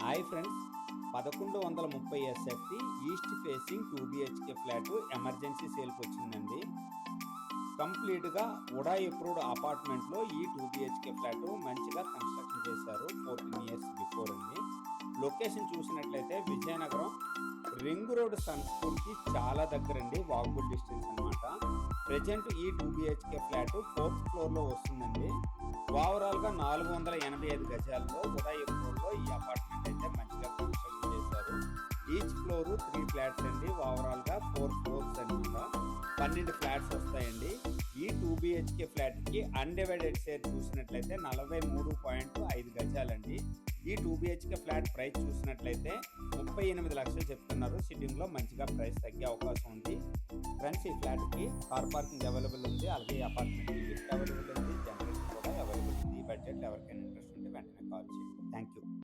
Hi friends, 1130 SFT east facing 2 BHK flat emergency సేల్కి వచ్చిందండి. కంప్లీట్గా ఉడా అప్రూవ్డ్ అపార్ట్మెంట్లో ఈ 2 బిహెచ్కే ఫ్లాట్ మంచిగా కన్స్ట్రక్షన్ చేశారు 14 ఇయర్స్ బిఫోర్ అండి. లొకేషన్ చూసినట్లయితే విజయనగరం రింగ్ రోడ్ సన్ స్కూల్కి చాలా దగ్గరండి, వాకబుల్ డిస్టెన్స్ అనమాట. ప్రజెంట్ ఈ 2 బిహెచ్కే ఫ్లాట్ 4th ఫ్లోర్లో వస్తుందండి. ఓవరాల్గా 485 గజాల్లో ఉదయ్ ఫ్లోర్లో ఈ అపార్ట్మెంట్ అయితే మంచిగా కన్స్ట్రక్షన్ చేశారు. ఈచ్ ఫ్లోర్ 3 ఫ్లాట్స్ అండి, ఓవరాల్గా 4 ఫ్లోర్స్ అనమాట. 12 ఫ్లాట్స్ వస్తాయండి. ఈ 2 బిహెచ్కే ఫ్లాట్కి అన్డివైడెడ్ షేర్ చూసినట్లయితే 43.5 గజాలండి. ఈ 2 బిహెచ్కే ఫ్లాట్ ప్రైస్ చూసినట్లయితే 38 లక్షలు చెప్తున్నారు. సిట్టింగ్లో మంచిగా ప్రైస్ తగ్గే అవకాశం ఉంది. ఫ్రెండ్స్, ఈ ఫ్లాట్కి కార్ పార్కింగ్ అవైలబుల్ ఉంది, అలాగే ఈ అపార్ట్మెంట్కి లిఫ్ట్ అవైలబుల్ ఉంది.